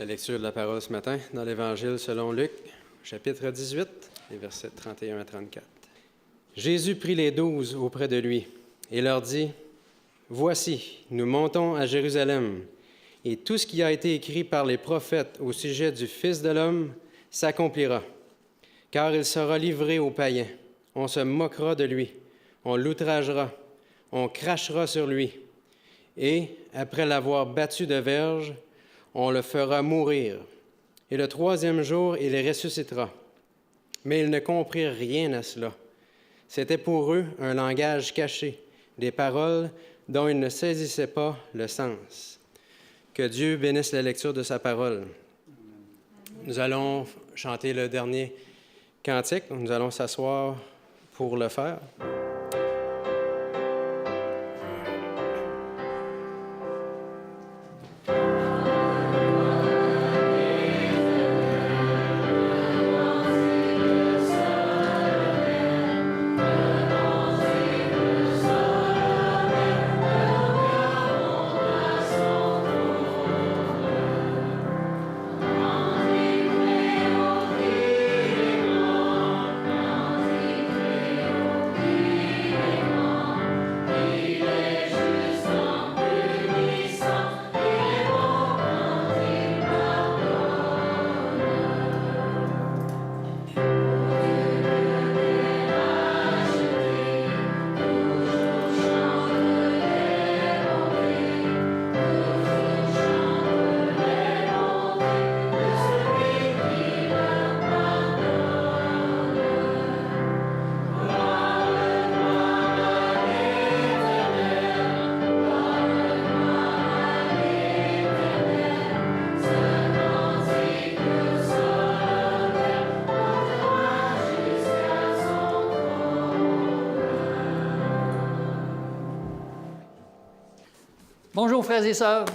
La lecture de la parole ce matin dans l'Évangile selon Luc, chapitre 18, les versets 31 à 34. Jésus prit les 12 auprès de lui et leur dit, « Voici, nous montons à Jérusalem, et tout ce qui a été écrit par les prophètes au sujet du Fils de l'homme s'accomplira. Car il sera livré aux païens, on se moquera de lui, on l'outragera, on crachera sur lui, et, après l'avoir battu de verge, on le fera mourir, et le troisième jour, il ressuscitera. » Mais ils ne comprirent rien à cela. C'était pour eux un langage caché, des paroles dont ils ne saisissaient pas le sens. Que Dieu bénisse la lecture de sa parole. Nous allons chanter le dernier cantique. Nous allons s'asseoir pour le faire. Bonjour frères et sœurs,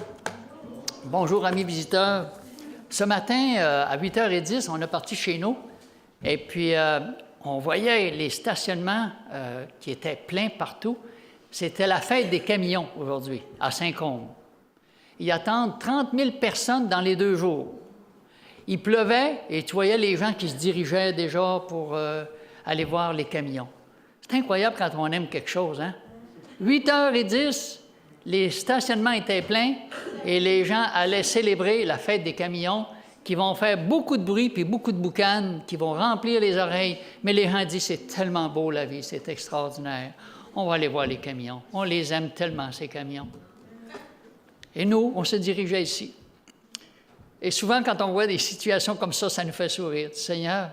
bonjour amis visiteurs. Ce matin, à 8h10, on est parti chez nous et puis on voyait les stationnements qui étaient pleins partout. C'était la fête des camions aujourd'hui à Saint-Côme. Ils attendent 30 000 personnes dans les 2 jours. Il pleuvait et tu voyais les gens qui se dirigeaient déjà pour aller voir les camions. C'est incroyable quand on aime quelque chose, hein? 8h10, les stationnements étaient pleins et les gens allaient célébrer la fête des camions qui vont faire beaucoup de bruit puis beaucoup de boucanes, qui vont remplir les oreilles. Mais les gens disent, c'est tellement beau la vie, c'est extraordinaire. On va aller voir les camions. On les aime tellement, ces camions. Et nous, on se dirigeait ici. Et souvent, quand on voit des situations comme ça nous fait sourire. Seigneur,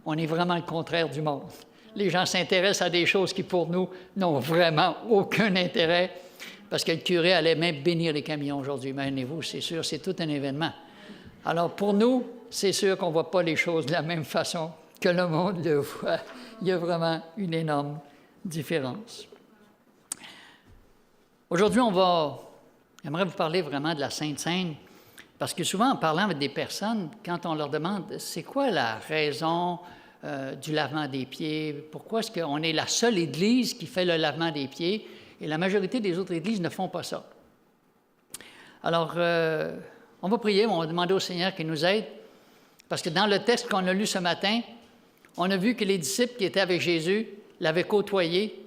on est vraiment le contraire du monde. Les gens s'intéressent à des choses qui, pour nous, n'ont vraiment aucun intérêt. Parce que le curé allait même bénir les camions aujourd'hui. Imaginez-vous, c'est sûr, c'est tout un événement. Alors, pour nous, c'est sûr qu'on ne voit pas les choses de la même façon que le monde le voit. Il y a vraiment une énorme différence. Aujourd'hui, j'aimerais vous parler vraiment de la Sainte Seine, parce que souvent, en parlant avec des personnes, quand on leur demande c'est quoi la raison du lavement des pieds, pourquoi est-ce qu'on est la seule Église qui fait le lavement des pieds, et la majorité des autres églises ne font pas ça. Alors, on va prier, on va demander au Seigneur qu'il nous aide, parce que dans le texte qu'on a lu ce matin, on a vu que les disciples qui étaient avec Jésus l'avaient côtoyé,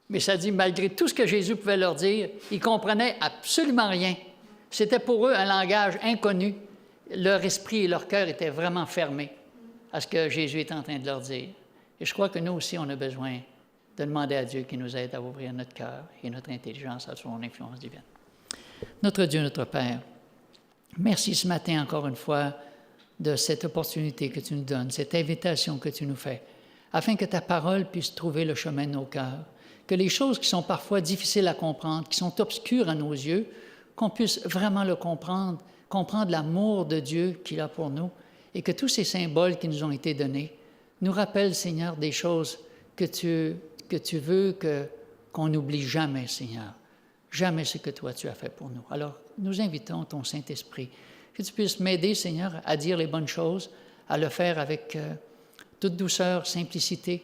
mais ça dit, malgré tout ce que Jésus pouvait leur dire, ils ne comprenaient absolument rien. C'était pour eux un langage inconnu. Leur esprit et leur cœur étaient vraiment fermés à ce que Jésus est en train de leur dire. Et je crois que nous aussi, on a besoin de demander à Dieu qui nous aide à ouvrir notre cœur et notre intelligence à son influence divine. Notre Dieu, notre Père, merci ce matin encore une fois de cette opportunité que tu nous donnes, cette invitation que tu nous fais, afin que ta parole puisse trouver le chemin de nos cœurs, que les choses qui sont parfois difficiles à comprendre, qui sont obscures à nos yeux, qu'on puisse vraiment le comprendre, comprendre l'amour de Dieu qu'il a pour nous, et que tous ces symboles qui nous ont été donnés nous rappellent, Seigneur, des choses que tu veux qu'on n'oublie jamais, Seigneur. Jamais ce que toi, tu as fait pour nous. Alors, nous invitons ton Saint-Esprit, que tu puisses m'aider, Seigneur, à dire les bonnes choses, à le faire avec toute douceur, simplicité,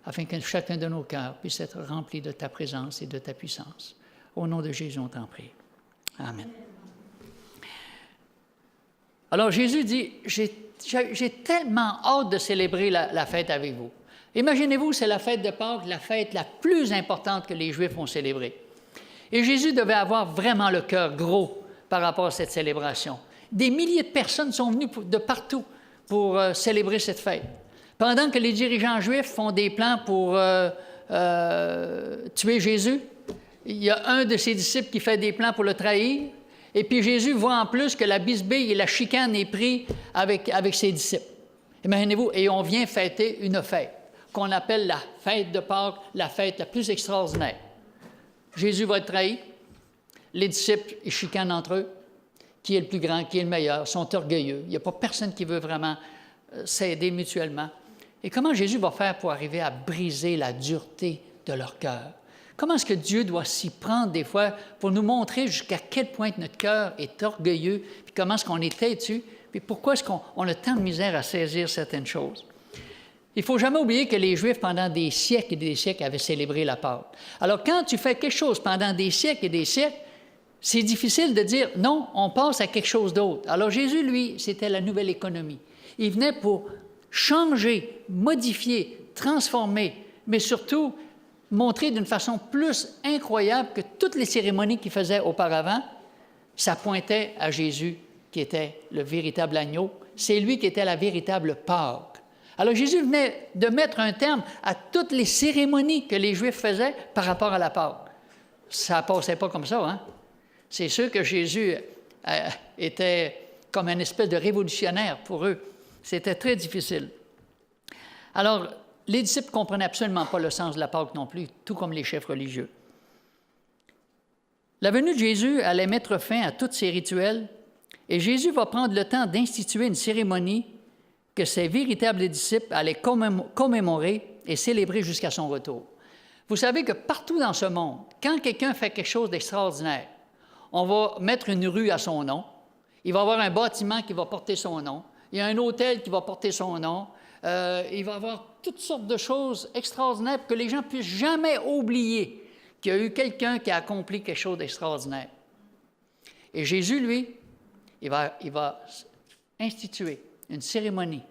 afin que chacun de nos cœurs puisse être rempli de ta présence et de ta puissance. Au nom de Jésus, on t'en prie. Amen. Alors Jésus dit, j'ai tellement hâte de célébrer la fête avec vous. Imaginez-vous, c'est la fête de Pâques, la fête la plus importante que les Juifs ont célébrée. Et Jésus devait avoir vraiment le cœur gros par rapport à cette célébration. Des milliers de personnes sont venues de partout pour célébrer cette fête. Pendant que les dirigeants juifs font des plans pour tuer Jésus, il y a un de ses disciples qui fait des plans pour le trahir, et puis Jésus voit en plus que la bisbille et la chicane est prise avec ses disciples. Imaginez-vous, et on vient fêter une fête qu'on appelle la fête de Pâques, la fête la plus extraordinaire. Jésus va être trahi, les disciples ils chicanent entre eux, qui est le plus grand, qui est le meilleur, sont orgueilleux. Il n'y a pas personne qui veut vraiment s'aider mutuellement. Et comment Jésus va faire pour arriver à briser la dureté de leur cœur? Comment est-ce que Dieu doit s'y prendre des fois pour nous montrer jusqu'à quel point notre cœur est orgueilleux, puis comment est-ce qu'on est têtu, puis pourquoi est-ce qu'on a tant de misère à saisir certaines choses? Il ne faut jamais oublier que les Juifs, pendant des siècles et des siècles, avaient célébré la Pâque. Alors, quand tu fais quelque chose pendant des siècles et des siècles, c'est difficile de dire « non, on passe à quelque chose d'autre ». Alors, Jésus, lui, c'était la nouvelle économie. Il venait pour changer, modifier, transformer, mais surtout montrer d'une façon plus incroyable que toutes les cérémonies qu'il faisait auparavant, ça pointait à Jésus qui était le véritable agneau. C'est lui qui était la véritable Pâque. Alors Jésus venait de mettre un terme à toutes les cérémonies que les Juifs faisaient par rapport à la Pâque. Ça ne passait pas comme ça, hein? C'est sûr que Jésus était comme une espèce de révolutionnaire pour eux. C'était très difficile. Alors, les disciples ne comprenaient absolument pas le sens de la Pâque non plus, tout comme les chefs religieux. La venue de Jésus allait mettre fin à tous ces rituels, et Jésus va prendre le temps d'instituer une cérémonie que ses véritables disciples allaient commémorer et célébrer jusqu'à son retour. Vous savez que partout dans ce monde, quand quelqu'un fait quelque chose d'extraordinaire, on va mettre une rue à son nom, il va y avoir un bâtiment qui va porter son nom, il y a un hôtel qui va porter son nom, il va y avoir toutes sortes de choses extraordinaires pour que les gens ne puissent jamais oublier qu'il y a eu quelqu'un qui a accompli quelque chose d'extraordinaire. Et Jésus, lui, il va instituer une cérémonie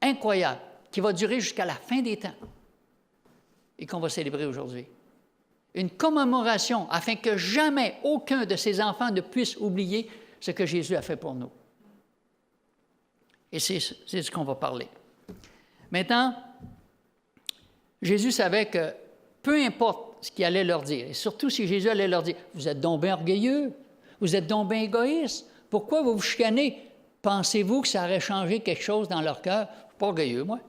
incroyable qui va durer jusqu'à la fin des temps et qu'on va célébrer aujourd'hui. Une commémoration afin que jamais aucun de ses enfants ne puisse oublier ce que Jésus a fait pour nous. Et c'est ce qu'on va parler. Maintenant, Jésus savait que peu importe ce qu'il allait leur dire, et surtout si Jésus allait leur dire « Vous êtes donc bien orgueilleux, vous êtes donc bien égoïste, pourquoi vous vous chicanez? Pensez-vous que ça aurait changé quelque chose dans leur cœur? Je ne suis pas orgueilleux, moi.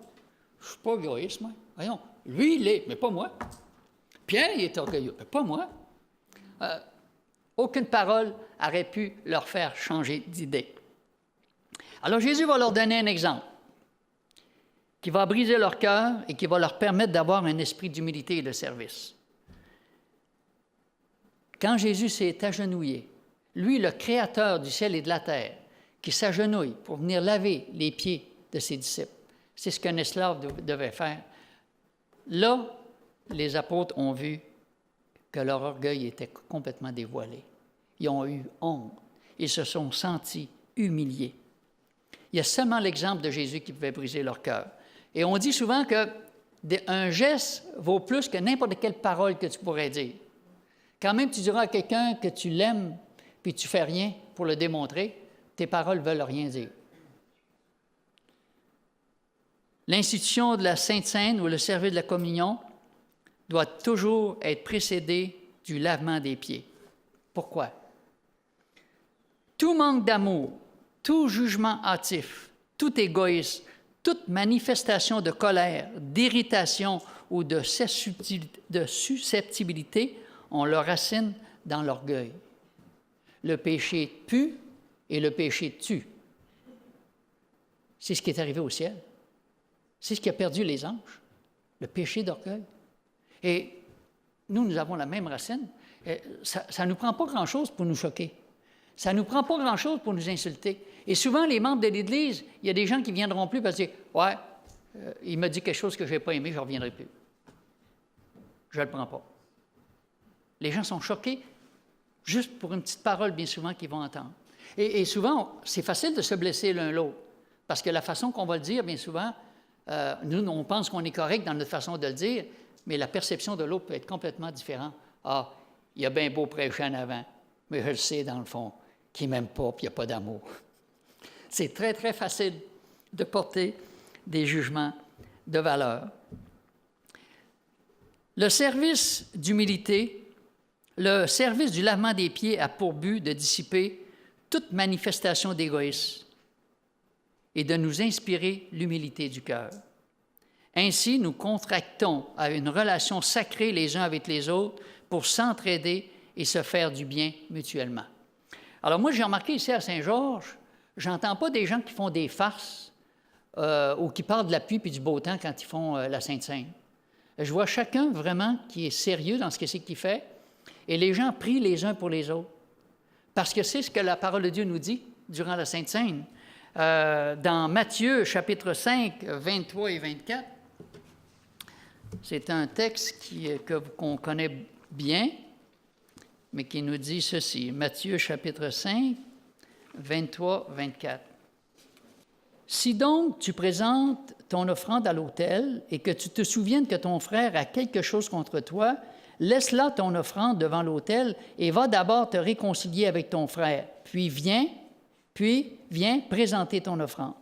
Je ne suis pas égoïste, moi. Voyons, lui, il est, mais pas moi. Pierre, il est orgueilleux, mais pas moi. Aucune parole aurait pu leur faire changer d'idée. Alors Jésus va leur donner un exemple qui va briser leur cœur et qui va leur permettre d'avoir un esprit d'humilité et de service. Quand Jésus s'est agenouillé, lui, le Créateur du ciel et de la terre, qui s'agenouille pour venir laver les pieds de ses disciples, c'est ce qu'un esclave devait faire. Là, les apôtres ont vu que leur orgueil était complètement dévoilé. Ils ont eu honte. Ils se sont sentis humiliés. Il y a seulement l'exemple de Jésus qui pouvait briser leur cœur. Et on dit souvent qu'un geste vaut plus que n'importe quelle parole que tu pourrais dire. Quand même tu diras à quelqu'un que tu l'aimes, puis tu ne fais rien pour le démontrer, tes paroles ne veulent rien dire. L'institution de la Sainte Seine ou le service de la communion doit toujours être précédé du lavement des pieds. Pourquoi? Tout manque d'amour, tout jugement hâtif, tout égoïsme, toute manifestation de colère, d'irritation ou de susceptibilité ont leur racine dans l'orgueil. Le péché pue et le péché tue. C'est ce qui est arrivé au ciel. C'est ce qui a perdu les anges, le péché d'orgueil. Et nous avons la même racine. Ça ne nous prend pas grand-chose pour nous choquer. Ça ne nous prend pas grand-chose pour nous insulter. Et souvent, les membres de l'Église, il y a des gens qui ne viendront plus parce qu'ils disent « Ouais, il m'a dit quelque chose que je n'ai pas aimé, je ne reviendrai plus. Je ne le prends pas. » Les gens sont choqués juste pour une petite parole, bien souvent, qu'ils vont entendre. Et souvent, c'est facile de se blesser l'un l'autre, parce que la façon qu'on va le dire, bien souvent, nous, on pense qu'on est correct dans notre façon de le dire, mais la perception de l'autre peut être complètement différente. Ah, il a bien beau prêcher en avant, mais je le sais, dans le fond, qu'il ne m'aime pas, puis il n'y a pas d'amour. C'est très, très facile de porter des jugements de valeur. Le service d'humilité, le service du lavement des pieds a pour but de dissiper toute manifestation d'égoïsme et de nous inspirer l'humilité du cœur. Ainsi, nous contractons à une relation sacrée les uns avec les autres pour s'entraider et se faire du bien mutuellement. Alors moi, j'ai remarqué ici à Saint-Georges, j'entends pas des gens qui font des farces ou qui parlent de la pluie puis du beau temps quand ils font la Sainte-Seine. Je vois chacun vraiment qui est sérieux dans ce que c'est qu'il fait et les gens prient les uns pour les autres. Parce que c'est ce que la parole de Dieu nous dit durant la Sainte-Seine. Dans Matthieu, chapitre 5, 23 et 24, c'est un texte qu'on connaît bien, mais qui nous dit ceci. Matthieu, chapitre 5, 23, 24. « Si donc tu présentes ton offrande à l'autel et que tu te souviennes que ton frère a quelque chose contre toi, laisse là ton offrande devant l'autel et va d'abord te réconcilier avec ton frère. Puis viens présenter ton offrande. »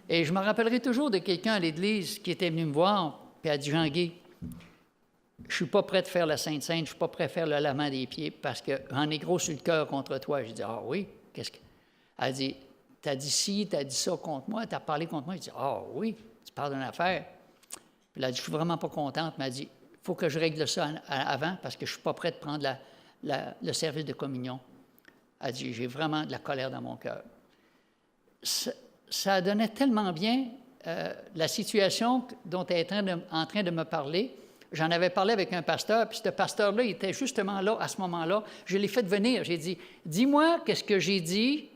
Et je me rappellerai toujours de quelqu'un à l'Église qui était venu me voir, puis a dit, « Jean-Guy, je ne suis pas prêt de faire la Sainte-Seine, je ne suis pas prêt de faire le lavement des pieds parce que j'en ai gros sur le cœur contre toi. » J'ai dit, « Ah oui? Qu'est-ce que... » Elle dit, « Tu as dit ci, tu as dit ça contre moi, tu as parlé contre moi. » J'ai dit, « Ah oui, tu parles d'une affaire. » Puis elle a dit, « Je suis vraiment pas contente. » Elle m'a dit, « Il faut que je règle ça avant parce que je ne suis pas prêt de prendre le service de communion. » Elle dit, « J'ai vraiment de la colère dans mon cœur. » Ça donnait tellement bien la situation dont elle est en train de me parler. J'en avais parlé avec un pasteur, puis ce pasteur-là, il était justement là, à ce moment-là. Je l'ai fait venir. J'ai dit, « Dis-moi qu'est-ce que j'ai dit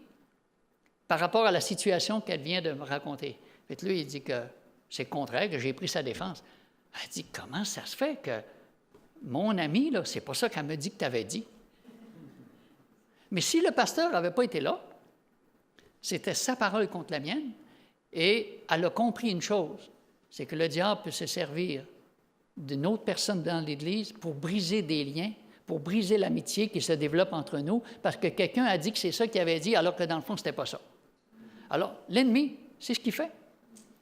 par rapport à la situation qu'elle vient de me raconter. » Puis lui, il dit que c'est le contraire, que j'ai pris sa défense. Elle dit, « Comment ça se fait que mon ami, là, c'est pas ça qu'elle me dit que tu avais dit. » Mais si le pasteur n'avait pas été là, c'était sa parole contre la mienne, et elle a compris une chose, c'est que le diable peut se servir d'une autre personne dans l'Église pour briser des liens, pour briser l'amitié qui se développe entre nous, parce que quelqu'un a dit que c'est ça qu'il avait dit, alors que dans le fond, ce n'était pas ça. Alors, l'ennemi, c'est ce qu'il fait.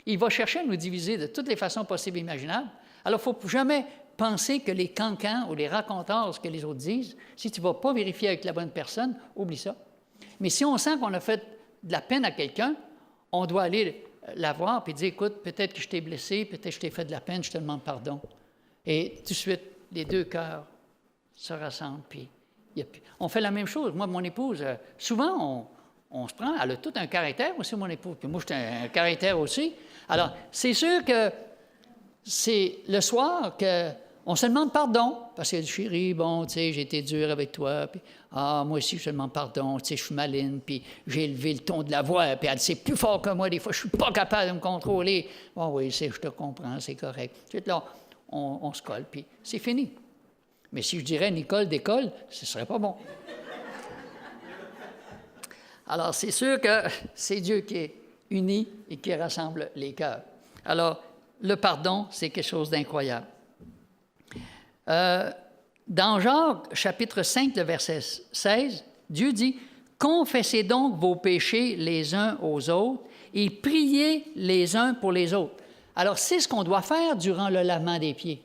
Il va chercher à nous diviser de toutes les façons possibles et imaginables. Alors, il ne faut jamais penser que les cancans ou les raconteurs, ce que les autres disent, si tu ne vas pas vérifier avec la bonne personne, oublie ça. Mais si on sent qu'on a fait de la peine à quelqu'un, on doit aller la voir et dire, « Écoute, peut-être que je t'ai blessé, peut-être que je t'ai fait de la peine, je te demande pardon. » Et tout de suite, les deux cœurs se rassemblent, puis on fait la même chose. Moi, mon épouse, souvent, on se prend, elle a tout un caractère aussi, mon épouse, puis moi, j'ai un caractère aussi. Alors, c'est sûr que c'est le soir qu'on se demande pardon, parce qu'elle dit, « Chérie, bon, tu sais, j'ai été dur avec toi, puis moi aussi, je te demande pardon, tu sais, je suis maline, puis j'ai élevé le ton de la voix, puis elle dit, c'est plus fort que moi, des fois, je suis pas capable de me contrôler. » Bon, oui, je te comprends, c'est correct. Ensuite, là, on se colle, puis c'est fini. Mais si je dirais Nicole décolle, ce ne serait pas bon. Alors, c'est sûr que c'est Dieu qui est uni et qui rassemble les cœurs. Alors, le pardon, c'est quelque chose d'incroyable. Dans Jacques, chapitre 5, le verset 16, Dieu dit, « Confessez donc vos péchés les uns aux autres et priez les uns pour les autres. » Alors, c'est ce qu'on doit faire durant le lavement des pieds.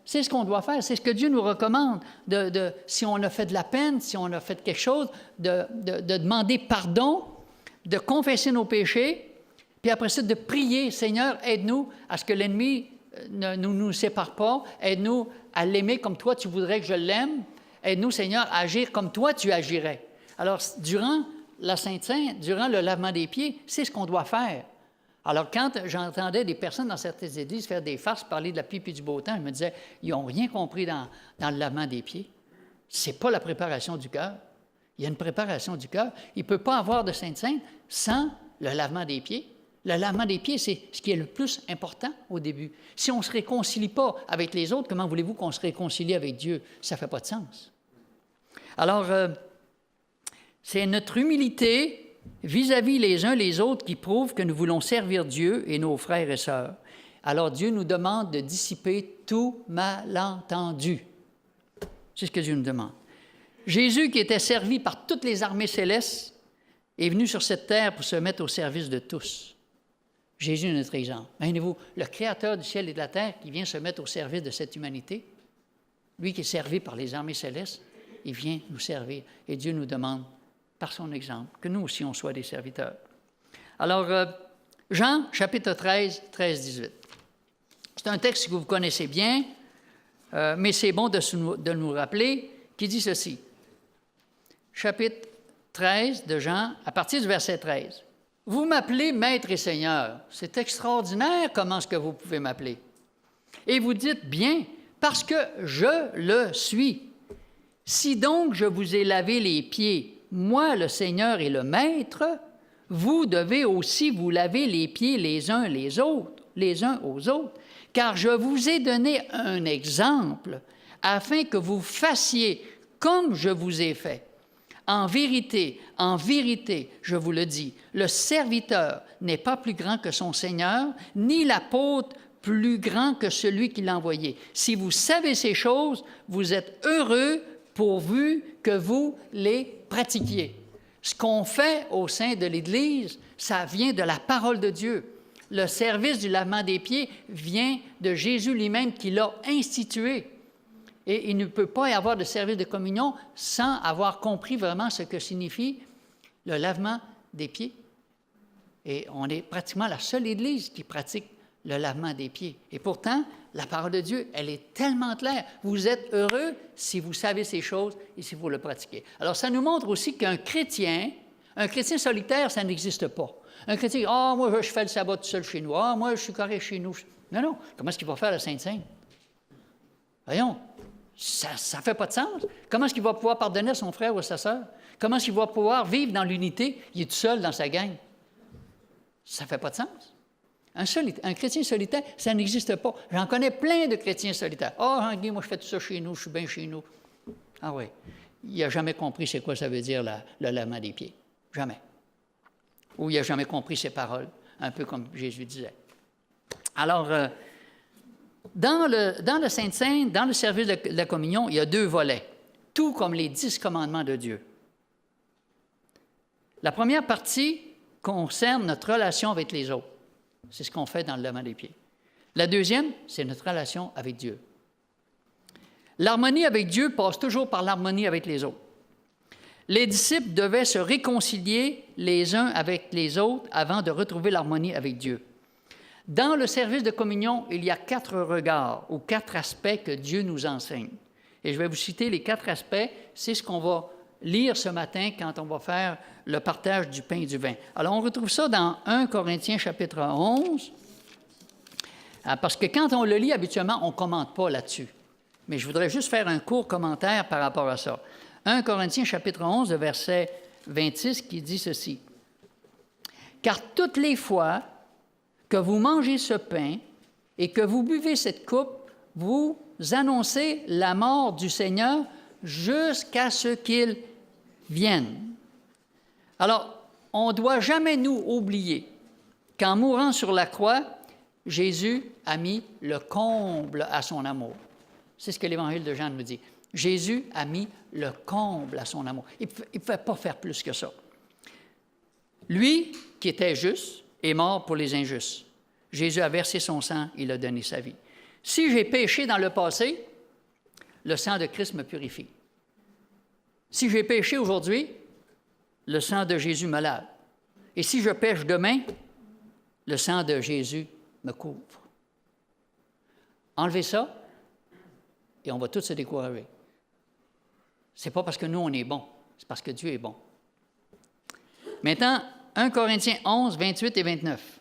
C'est ce qu'on doit faire, c'est ce que Dieu nous recommande, si on a fait de la peine, si on a fait quelque chose, de demander pardon, de confesser nos péchés, puis après ça, de prier, « Seigneur, aide-nous à ce que l'ennemi ne nous sépare pas, aide-nous à l'aimer comme toi tu voudrais que je l'aime, aide-nous, Seigneur, à agir comme toi tu agirais. » Alors, durant la Sainte-Seine, durant le lavement des pieds, c'est ce qu'on doit faire. Alors, quand j'entendais des personnes dans certaines églises faire des farces, parler de la pluie et du beau temps, je me disais, ils n'ont rien compris dans le lavement des pieds. Ce n'est pas la préparation du cœur. Il y a une préparation du cœur. Il ne peut pas avoir de Sainte-Seine sans le lavement des pieds. Le lavement des pieds, c'est ce qui est le plus important au début. Si on ne se réconcilie pas avec les autres, comment voulez-vous qu'on se réconcilie avec Dieu? Ça ne fait pas de sens. Alors, C'est notre humilité vis-à-vis les uns les autres qui prouve que nous voulons servir Dieu et nos frères et sœurs. Alors Dieu nous demande de dissiper tout malentendu. C'est ce que Dieu nous demande. Jésus, qui était servi par toutes les armées célestes, est venu sur cette terre pour se mettre au service de tous. Jésus est notre exemple. Imaginez-vous, le Créateur du ciel et de la terre qui vient se mettre au service de cette humanité, lui qui est servi par les armées célestes, il vient nous servir. Et Dieu nous demande, par son exemple, que nous aussi on soit des serviteurs. Alors, Jean, chapitre 13, 13-18. C'est un texte que vous connaissez bien, mais c'est bon de nous rappeler, qui dit ceci. Chapitre 13 de Jean, à partir du verset 13. « Vous m'appelez Maître et Seigneur. » C'est extraordinaire comment est-ce que vous pouvez m'appeler. Et vous dites, bien, parce que je le suis. Si donc je vous ai lavé les pieds, moi le Seigneur et le Maître, vous devez aussi vous laver les pieds les uns aux autres, car je vous ai donné un exemple afin que vous fassiez comme je vous ai fait. En vérité, je vous le dis, le serviteur n'est pas plus grand que son Seigneur, ni l'apôtre plus grand que celui qui l'a envoyé. Si vous savez ces choses, vous êtes heureux pourvu que vous les pratiquiez. Ce qu'on fait au sein de l'Église, ça vient de la parole de Dieu. Le service du lavement des pieds vient de Jésus lui-même qui l'a institué. Et il ne peut pas y avoir de service de communion sans avoir compris vraiment ce que signifie le lavement des pieds. Et on est pratiquement la seule Église qui pratique le lavement des pieds. Et pourtant, la parole de Dieu, elle est tellement claire. Vous êtes heureux si vous savez ces choses et si vous le pratiquez. Alors, ça nous montre aussi qu'un chrétien solitaire, ça n'existe pas. Un chrétien, « Ah, moi, je fais le sabbat tout seul chez nous. Ah, moi, je suis correct chez nous. » Non. Comment est-ce qu'il va faire la Sainte-Seine? Voyons, ça ne fait pas de sens. Comment est-ce qu'il va pouvoir pardonner à son frère ou à sa sœur? Comment est-ce qu'il va pouvoir vivre dans l'unité? Il est tout seul dans sa gang. Ça ne fait pas de sens. Un chrétien solitaire, ça n'existe pas. J'en connais plein de chrétiens solitaires. « Ah, moi, je fais tout ça chez nous, je suis bien chez nous. » Ah oui, il n'a jamais compris c'est quoi ça veut dire le lavement des pieds. Jamais. Ou il n'a jamais compris ces paroles, un peu comme Jésus disait. Alors, dans le Sainte-Seine, dans le service de la communion, il y a 2 volets, tout comme les 10 commandements de Dieu. La première partie concerne notre relation avec les autres. C'est ce qu'on fait dans le lavement des pieds. La deuxième, c'est notre relation avec Dieu. L'harmonie avec Dieu passe toujours par l'harmonie avec les autres. Les disciples devaient se réconcilier les uns avec les autres avant de retrouver l'harmonie avec Dieu. Dans le service de communion, il y a 4 regards ou 4 aspects que Dieu nous enseigne. Et je vais vous citer les 4 aspects. C'est ce qu'on va lire ce matin quand on va faire le partage du pain et du vin. Alors, on retrouve ça dans 1 Corinthiens chapitre 11, parce que quand on le lit habituellement, on ne commente pas là-dessus. Mais je voudrais juste faire un court commentaire par rapport à ça. 1 Corinthiens chapitre 11, verset 26, qui dit ceci. « Car toutes les fois que vous mangez ce pain et que vous buvez cette coupe, vous annoncez la mort du Seigneur jusqu'à ce qu'il vienne. » Alors, on ne doit jamais nous oublier qu'en mourant sur la croix, Jésus a mis le comble à son amour. C'est ce que l'Évangile de Jean nous dit. Jésus a mis le comble à son amour. Il ne pouvait pas faire plus que ça. Lui, qui était juste, est mort pour les injustes. Jésus a versé son sang, il a donné sa vie. Si j'ai péché dans le passé, le sang de Christ me purifie. Si j'ai péché aujourd'hui, le sang de Jésus me lave. Et si je pêche demain, le sang de Jésus me couvre. Enlevez ça, et on va tous se décourager. Ce n'est pas parce que nous, on est bons, c'est parce que Dieu est bon. Maintenant, 1 Corinthiens 11, 28 et 29.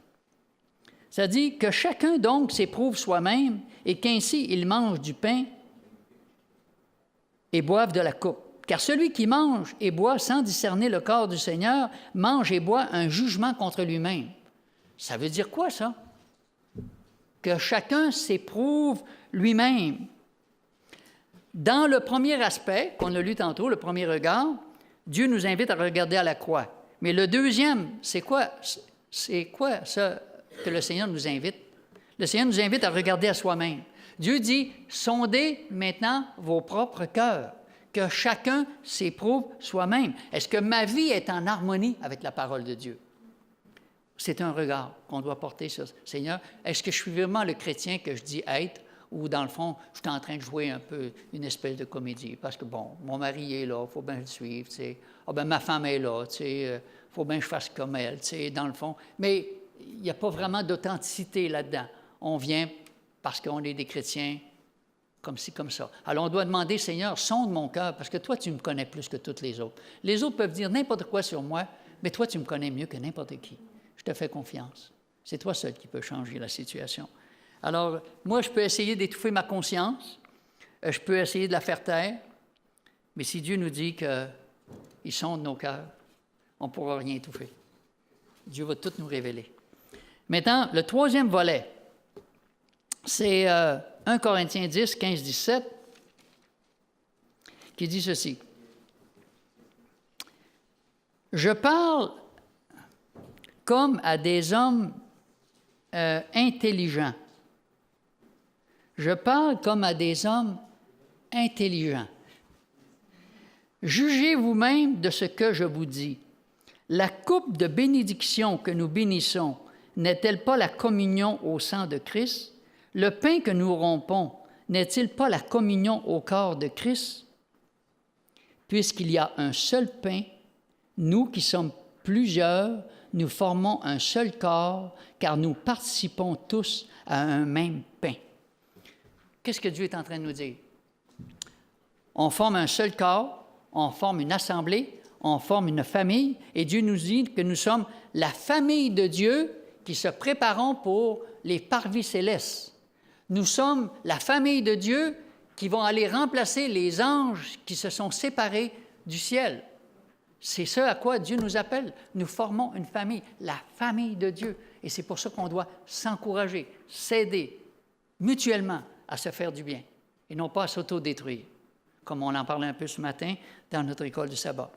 Ça dit que chacun donc s'éprouve soi-même et qu'ainsi il mange du pain et boive de la coupe. Car celui qui mange et boit sans discerner le corps du Seigneur mange et boit un jugement contre lui-même. Ça veut dire quoi, ça? Que chacun s'éprouve lui-même. Dans le premier aspect, qu'on a lu tantôt, le premier regard, Dieu nous invite à regarder à la croix. Mais le deuxième, c'est quoi? C'est quoi ça que le Seigneur nous invite? Le Seigneur nous invite à regarder à soi-même. Dieu dit, sondez maintenant vos propres cœurs, que chacun s'éprouve soi-même. Est-ce que ma vie est en harmonie avec la parole de Dieu? C'est un regard qu'on doit porter sur Seigneur. Est-ce que je suis vraiment le chrétien que je dis être, ou dans le fond, je suis en train de jouer un peu une espèce de comédie? Parce que, bon, mon mari est là, il faut bien le suivre, tu sais. Ah ben, ma femme est là, tu sais, il faut bien que je fasse comme elle, tu sais, dans le fond. Mais il n'y a pas vraiment d'authenticité là-dedans. On vient parce qu'on est des chrétiens comme ci, comme ça. Alors, on doit demander, Seigneur, sonde mon cœur, parce que toi, tu me connais plus que toutes les autres. Les autres peuvent dire n'importe quoi sur moi, mais toi, tu me connais mieux que n'importe qui. Je te fais confiance. C'est toi seul qui peux changer la situation. Alors, moi, je peux essayer d'étouffer ma conscience, je peux essayer de la faire taire, mais si Dieu nous dit qu'il sonde nos cœurs, on ne pourra rien étouffer. Dieu va tout nous révéler. Maintenant, le troisième volet, c'est 1 Corinthiens 10, 15, 17, qui dit ceci. Je parle comme à des hommes intelligents. Je parle comme à des hommes intelligents. Jugez vous-même de ce que je vous dis. La coupe de bénédiction que nous bénissons n'est-elle pas la communion au sang de Christ? Le pain que nous rompons n'est-il pas la communion au corps de Christ? Puisqu'il y a un seul pain, nous qui sommes plusieurs, nous formons un seul corps, car nous participons tous à un même pain. Qu'est-ce que Dieu est en train de nous dire? On forme un seul corps, on forme une assemblée, on forme une famille, et Dieu nous dit que nous sommes la famille de Dieu qui se préparons pour les parvis célestes. Nous sommes la famille de Dieu qui vont aller remplacer les anges qui se sont séparés du ciel. C'est ce à quoi Dieu nous appelle. Nous formons une famille, la famille de Dieu. Et c'est pour ça qu'on doit s'encourager, s'aider mutuellement à se faire du bien et non pas à s'autodétruire, comme on en parlait un peu ce matin dans notre école du sabbat.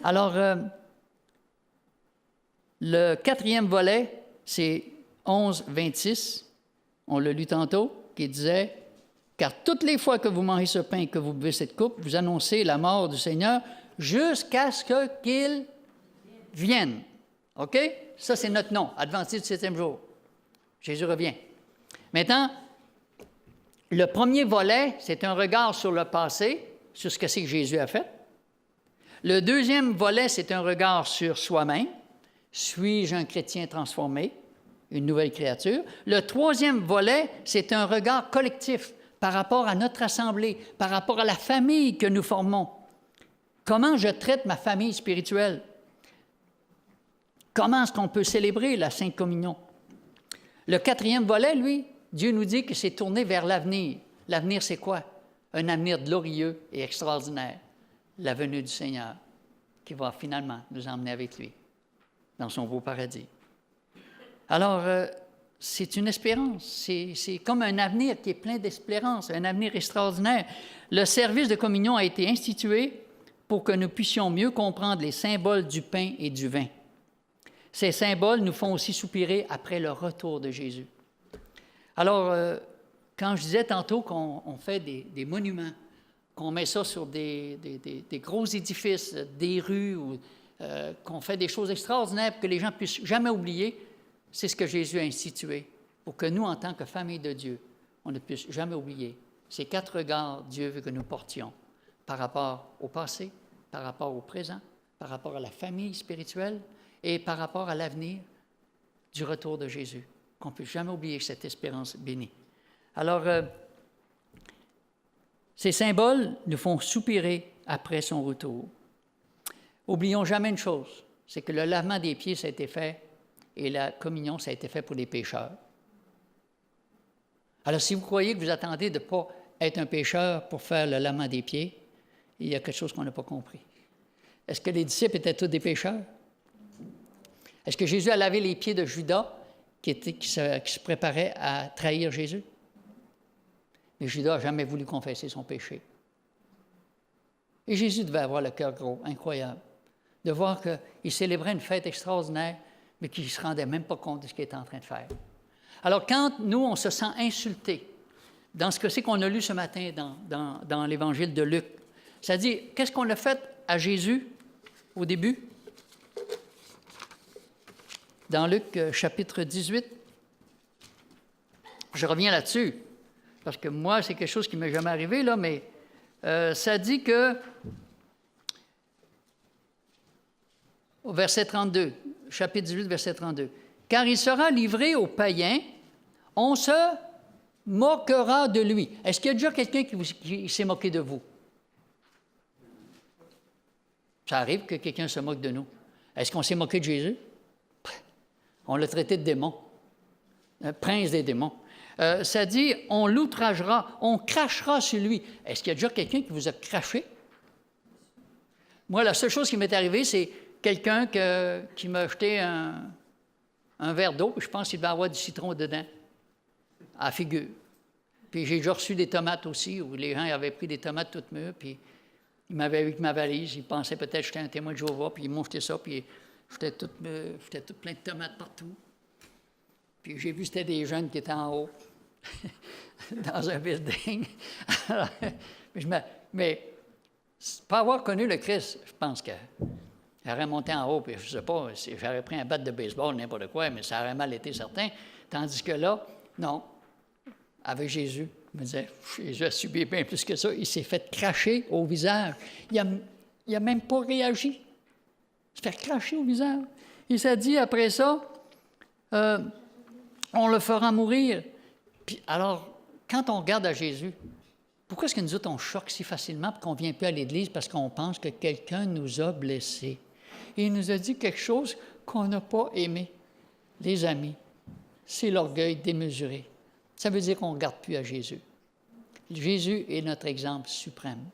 Alors, le quatrième volet, c'est 11, 26, on l'a lu tantôt, qui disait « Car toutes les fois que vous mangez ce pain et que vous buvez cette coupe, vous annoncez la mort du Seigneur jusqu'à ce qu'il vienne. » OK? Ça, c'est notre nom, Adventiste du 7e jour. Jésus revient. Maintenant, le premier volet, c'est un regard sur le passé, sur ce que c'est que Jésus a fait. Le deuxième volet, c'est un regard sur soi-même. Suis-je un chrétien transformé, une nouvelle créature? Le troisième volet, c'est un regard collectif par rapport à notre assemblée, par rapport à la famille que nous formons. Comment je traite ma famille spirituelle? Comment est-ce qu'on peut célébrer la Sainte Communion? Le quatrième volet, lui, Dieu nous dit que c'est tourné vers l'avenir. L'avenir, c'est quoi? Un avenir glorieux et extraordinaire. La venue du Seigneur, qui va finalement nous emmener avec lui dans son beau paradis. Alors, c'est une espérance. C'est comme un avenir qui est plein d'espérance, un avenir extraordinaire. Le service de communion a été institué pour que nous puissions mieux comprendre les symboles du pain et du vin. Ces symboles nous font aussi soupirer après le retour de Jésus. Alors, quand je disais tantôt qu'on fait des monuments, qu'on met ça sur des gros édifices, des rues, ou qu'on fait des choses extraordinaires pour que les gens ne puissent jamais oublier, c'est ce que Jésus a institué, pour que nous, en tant que famille de Dieu, on ne puisse jamais oublier ces 4 regards Dieu veut que nous portions par rapport au passé, par rapport au présent, par rapport à la famille spirituelle et par rapport à l'avenir du retour de Jésus, qu'on ne puisse jamais oublier cette espérance bénie. Alors, ces symboles nous font soupirer après son retour. Oublions jamais une chose, c'est que le lavement des pieds, ça a été fait, et la communion, ça a été fait pour les pécheurs. Alors, si vous croyez que vous attendez de ne pas être un pécheur pour faire le lavement des pieds, il y a quelque chose qu'on n'a pas compris. Est-ce que les disciples étaient tous des pécheurs? Est-ce que Jésus a lavé les pieds de Judas, qui se préparait à trahir Jésus? Mais Judas n'a jamais voulu confesser son péché. Et Jésus devait avoir le cœur gros, incroyable, de voir qu'il célébrait une fête extraordinaire, mais qu'il ne se rendait même pas compte de ce qu'il était en train de faire. Alors, quand nous, on se sent insulté, dans ce que c'est qu'on a lu ce matin dans l'Évangile de Luc, ça dit, qu'est-ce qu'on a fait à Jésus au début? Dans Luc chapitre 18, je reviens là-dessus, parce que moi, c'est quelque chose qui ne m'est jamais arrivé, là, mais ça dit que, au verset 32, chapitre 18, verset 32, « Car il sera livré aux païens, on se moquera de lui. » Est-ce qu'il y a déjà quelqu'un qui s'est moqué de vous? Ça arrive que quelqu'un se moque de nous. Est-ce qu'on s'est moqué de Jésus? On l'a traité de démon, prince des démons. Ça dit, on l'outragera, on crachera sur lui. Est-ce qu'il y a déjà quelqu'un qui vous a craché? Moi, la seule chose qui m'est arrivée, c'est quelqu'un qui m'a jeté un verre d'eau, je pense qu'il devait avoir du citron dedans, à la figure. Puis j'ai déjà reçu des tomates aussi, où les gens avaient pris des tomates toutes mûres, puis ils m'avaient eu avec ma valise, ils pensaient peut-être que j'étais un témoin de Jéhovah, puis ils m'ont jeté ça, puis j'étais tout plein de tomates partout. Puis j'ai vu que c'était des jeunes qui étaient en haut, dans un building. Alors, mais pas avoir connu le Christ, je pense que j'aurais monté en haut, puis je ne sais pas, j'aurais pris un bat de baseball, n'importe quoi, mais ça aurait mal été certain. Tandis que là, non, avec Jésus, je me disais, Jésus a subi bien plus que ça. Il s'est fait cracher au visage. Il n'a même pas réagi. Il s'est fait cracher au visage. Il s'est dit après ça, on le fera mourir. Puis alors, quand on regarde à Jésus, pourquoi est-ce que nous autres, on choque si facilement et qu'on ne vient plus à l'Église parce qu'on pense que quelqu'un nous a blessés? Et il nous a dit quelque chose qu'on n'a pas aimé. Les amis, c'est l'orgueil démesuré. Ça veut dire qu'on ne regarde plus à Jésus. Jésus est notre exemple suprême.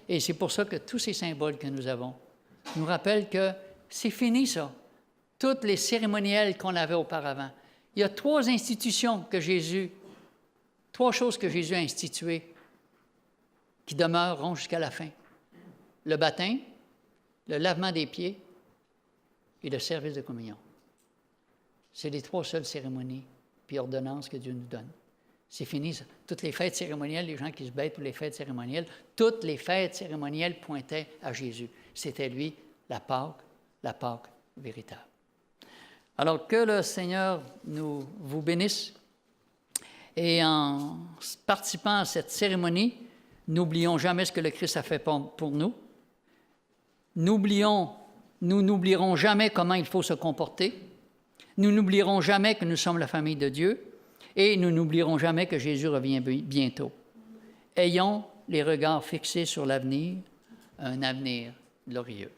Et c'est pour ça que tous ces symboles que nous avons nous rappellent que c'est fini ça. Toutes les cérémoniels qu'on avait auparavant. Il y a trois choses que Jésus a instituées qui demeureront jusqu'à la fin. Le baptême, le lavement des pieds et le service de communion. C'est les trois seules cérémonies puis ordonnances que Dieu nous donne. C'est fini, ça. Toutes les fêtes cérémonielles, les gens qui se bêtent pour les fêtes cérémonielles, toutes les fêtes cérémonielles pointaient à Jésus. C'était lui, la Pâque véritable. Alors que le Seigneur vous bénisse et en participant à cette cérémonie, n'oublions jamais ce que le Christ a fait pour nous. Nous n'oublierons jamais comment il faut se comporter. Nous n'oublierons jamais que nous sommes la famille de Dieu et nous n'oublierons jamais que Jésus revient bientôt. Ayons les regards fixés sur l'avenir, un avenir glorieux.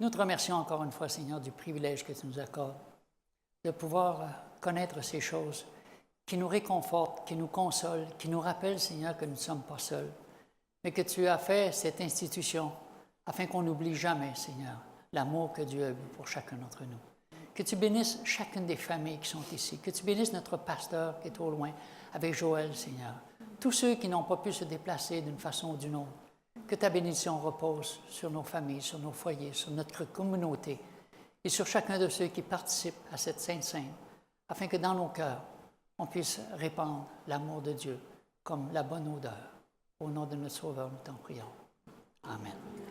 Nous te remercions encore une fois, Seigneur, du privilège que tu nous accordes de pouvoir connaître ces choses qui nous réconfortent, qui nous consolent, qui nous rappellent, Seigneur, que nous ne sommes pas seuls, mais que tu as fait cette institution afin qu'on n'oublie jamais, Seigneur, l'amour que Dieu a eu pour chacun d'entre nous. Que tu bénisses chacune des familles qui sont ici, que tu bénisses notre pasteur qui est au loin, avec Joël, Seigneur, tous ceux qui n'ont pas pu se déplacer d'une façon ou d'une autre. Que ta bénédiction repose sur nos familles, sur nos foyers, sur notre communauté, et sur chacun de ceux qui participent à cette Sainte Seine, afin que dans nos cœurs, on puisse répandre l'amour de Dieu comme la bonne odeur. Au nom de notre Sauveur, nous t'en prions. Amen.